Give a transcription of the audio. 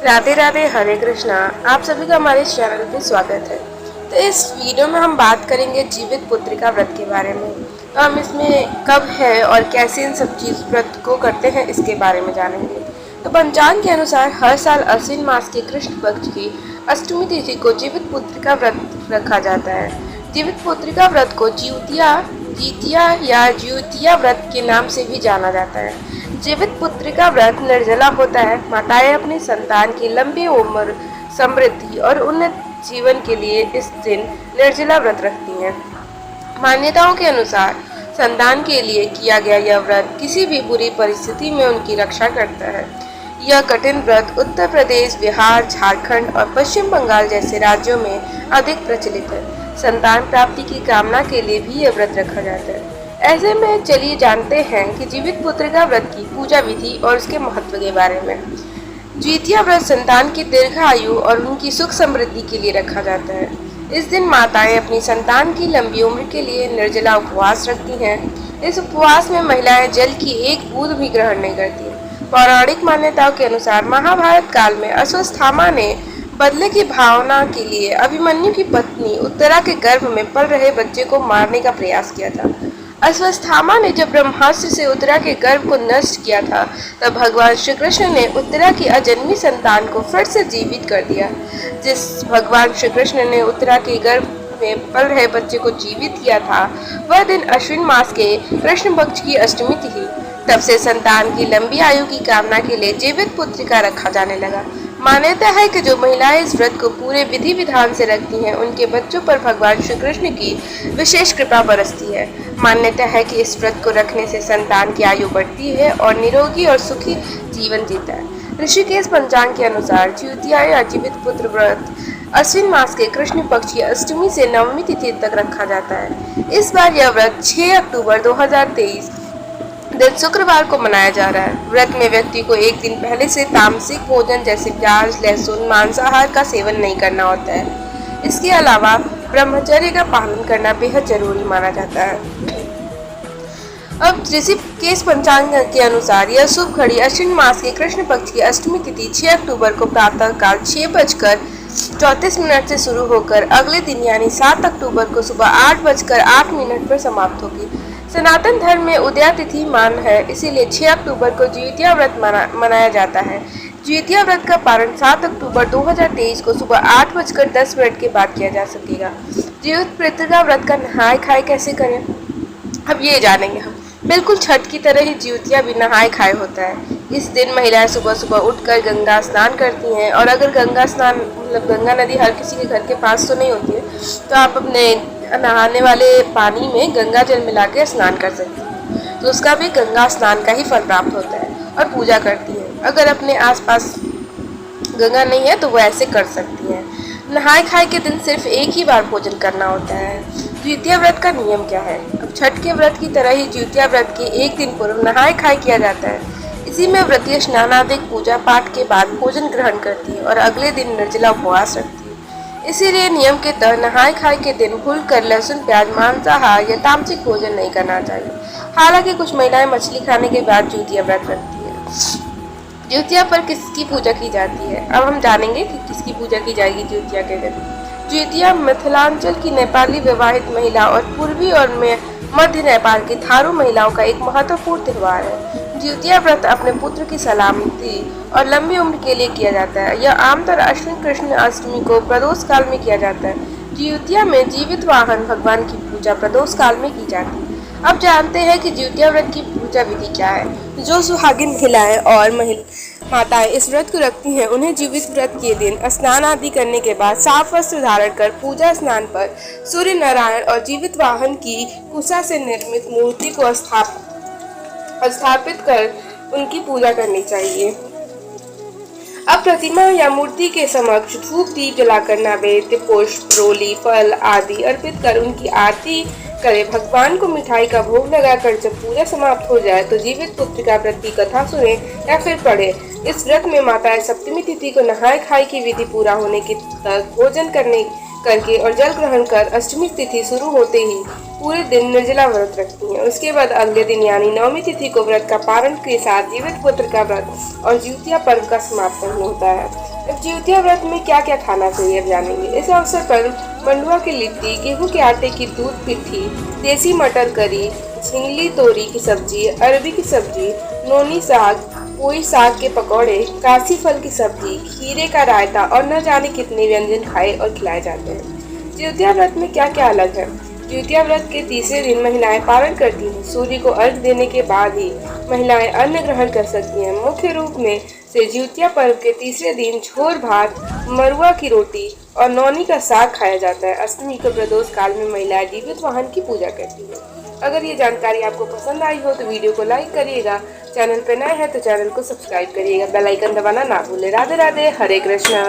राधे राधे, हरे कृष्णा। आप सभी का हमारे इस चैनल पे स्वागत है। तो इस वीडियो में हम बात करेंगे जीवित पुत्रिका व्रत के बारे में। तो हम इसमें कब है और कैसे इन सब चीज व्रत को करते हैं इसके बारे में जानेंगे। तो पंचांग के अनुसार हर साल अश्विन मास के कृष्ण पक्ष की अष्टमी तिथि को जीवित पुत्रिका व्रत रखा जाता है। जीवित पुत्रिका व्रत को जीतिया या ज्योतिया व्रत के नाम से भी जाना जाता है। जीवित पुत्रिका व्रत निर्जला होता है। माताएं अपनी संतान की लंबी उम्र, समृद्धि और उन्नत जीवन के लिए इस दिन निर्जला व्रत रखती हैं। मान्यताओं के अनुसार संतान के लिए किया गया यह व्रत किसी भी बुरी परिस्थिति में उनकी रक्षा करता है। यह कठिन व्रत उत्तर प्रदेश, बिहार, झारखंड और पश्चिम बंगाल जैसे राज्यों में अधिक प्रचलित है। संतान प्राप्ति की कामना के लिए भी यह व्रत रखा जाता है। ऐसे में चलिए जानते हैं कि जीवित पुत्रिका व्रत की पूजा विधि और उसके महत्व के बारे में। द्वितीय व्रत संतान की दीर्घ आयु और उनकी सुख समृद्धि के लिए रखा जाता है। इस दिन माताएं अपनी संतान की लंबी उम्र के लिए निर्जला उपवास रखती हैं। इस उपवास में महिलाएं जल की एक बूंद भी ग्रहण नहीं करती। पौराणिक मान्यताओं के अनुसार महाभारत काल में अश्वत्थामा ने बदले की भावना के लिए अभिमन्यु की पत्नी उत्तरा के गर्भ में पल रहे बच्चे को मारने का प्रयास किया था। अश्वत्थामा ने जब ब्रह्मास्त्र से उत्तरा के गर्भ को नष्ट किया था, तब भगवान श्री कृष्ण ने उत्तरा की अजन्मी संतान को फिर से जीवित कर दिया। जिस भगवान श्री कृष्ण ने उत्तरा के गर्भ में पल रहे बच्चे को जीवित किया था, वह दिन अश्विन मास के कृष्ण पक्ष की अष्टमी थी। तब से संतान की लंबी आयु की कामना के लिए जीवित पुत्रिका रखा जाने लगा। मान्यता है कि जो महिलाएं इस व्रत को पूरे विधि विधान से रखती हैं, उनके बच्चों पर भगवान श्री कृष्ण की विशेष कृपा बरसती है। मान्यता है कि इस व्रत को रखने से संतान की आयु बढ़ती है और निरोगी और सुखी जीवन जीता है। ऋषिकेश पंचांग के अनुसार द्वितीया या जीवित पुत्र व्रत अश्विन मास के कृष्ण पक्ष की अष्टमी से नवमी तिथि तक रखा जाता है। इस बार यह व्रत 6 अक्टूबर 2023 दिन शुक्रवार को मनाया जा रहा है। व्रत में व्यक्ति को एक दिन पहले से तामसिक भोजन जैसे प्याज, लहसुन, मांसाहार का सेवन नहीं करना होता है। इसके अलावा ब्रह्मचर्य का पालन करना बेहद जरूरी माना जाता है। अब ऋषिकेश पंचांग के अनुसार यह शुभ घड़ी अश्विन मास के कृष्ण पक्ष की अष्टमी तिथि 6 अक्टूबर को प्रातः काल 6:34 से शुरू होकर अगले दिन यानी 7 अक्टूबर को सुबह 8:08 पर समाप्त होगी। सनातन धर्म में उदया तिथि मान है, इसीलिए 6 अक्टूबर को द्वितीया व्रत मनाया जाता है। द्वितीया व्रत का पारण 7 अक्टूबर 2023 को सुबह 8:10 के बाद किया जा सकेगा। जीवित पुत्रिका व्रत का नहाय खाए कैसे करें, अब ये जानेंगे हम। बिल्कुल छठ की तरह ही ज्योतिया भी नहाए खाए होता है। इस दिन महिलाएं सुबह सुबह उठकर गंगा स्नान करती हैं, और अगर गंगा स्नान मतलब गंगा नदी हर किसी के घर के पास तो नहीं होती है, तो आप अपने नहाने वाले पानी में गंगा जल मिला के स्नान कर सकती हैं। तो उसका भी गंगा स्नान का ही फल प्राप्त होता है, और पूजा करती हैं। अगर अपने आसपास गंगा नहीं है तो वो ऐसे कर सकती हैं। नहाए खाए के दिन सिर्फ एक ही बार भोजन करना होता है। द्वितीय व्रत का नियम क्या है? अब छठ के व्रत की तरह ही द्वितीय व्रत के एक दिन पूर्व नहाए खाए किया जाता है। इसी में व्रतीय स्नानादिक पूजा पाठ के बाद भोजन ग्रहण करती है और अगले दिन निर्जला उपवास रखती है। इसीलिए नियम के तहत नहाए खाए के दिन भूलकर लहसुन, प्याज, मांसाहार या तामसिक भोजन नहीं करना चाहिए। हालांकि कुछ महिलाएं मछली खाने के बाद द्वितीय व्रत रखती है। द्वितीया पर किसकी पूजा की जाती है, अब हम जानेंगे कि किसकी पूजा की जाएगी द्वितीया के दिन। द्वितीया मिथिलांचल की नेपाली विवाहित महिला और पूर्वी और मध्य नेपाल की थारू महिलाओं का एक महत्वपूर्ण त्योहार है। द्वितीया व्रत अपने पुत्र की सलामती और लंबी उम्र के लिए किया जाता है। यह आमतौर अश्विन कृष्ण अष्टमी को प्रदोष काल में किया जाता है। द्वितीया में जीवित वाहन भगवान की पूजा प्रदोष काल में की जाती है। अब जानते हैं कि द्वितीया व्रत की पूजा विधि क्या है। जो सुहागिन महिलाएं और माताएं इस व्रत को रखती हैं, उन्हें जीवित व्रत के दिन स्नान आदि करने के बाद साफ वस्त्र धारण कर पूजा स्नान पर सूर्य नारायण और जीवित वाहन की कुशा से निर्मित मूर्ति को स्थापित कर उनकी पूजा करनी चाहिए। अब प्रतिमा या मूर्ति के समक्ष धूप दीप जलाकर नैवेद्य, पुष्प, रोली, फल आदि अर्पित कर उनकी आरती करें। भगवान को मिठाई का भोग लगाकर जब पूजा समाप्त हो जाए तो जीवित पुत्रिका व्रत की कथा सुने या फिर पढ़े। इस व्रत में माताएं सप्तमी तिथि को नहाए खाए की विधि पूरा होने के तक भोजन करके और जल ग्रहण कर अष्टमी तिथि शुरू होते ही पूरे दिन निर्जला व्रत रखती हैं। उसके बाद अगले दिन यानी नवमी तिथि को व्रत का पारण के साथ जीवित पुत्र का व्रत और ज्योतिया पर्व का समापन होता है। अब जिउतिया व्रत में क्या क्या खाना चाहिए अब जानेंगे। इस अवसर पर मंडुआ की लिट्टी, गेहूं के आटे की दूध पिट्ठी, देसी मटर करी, झिंगली तोरी की सब्जी, अरबी की सब्जी, नोनी साग, पोई साग के पकौड़े, कासी फल की सब्जी, खीरे का रायता और न जाने कितने व्यंजन खाए और खिलाए जाते हैं। जिउतिया व्रत में क्या क्या अलग है। जिउतिया व्रत के तीसरे दिन महिलाएं पारण करती हैं। सूर्य को अर्घ देने के बाद ही महिलाएं अन्न ग्रहण कर सकती हैं। मुख्य रूप में से जिउतिया पर्व के तीसरे दिन झोर भात, मरुआ की रोटी और नौनी का साग खाया जाता है। अष्टमी को प्रदोष काल में महिलाएं जीवित वाहन की पूजा करती हैं। अगर ये जानकारी आपको पसंद आई हो तो वीडियो को लाइक करिएगा। चैनल पर नए हैं तो चैनल को सब्सक्राइब करिएगा। बेल आइकन दबाना ना भूलें। राधे राधे, हरे कृष्णा।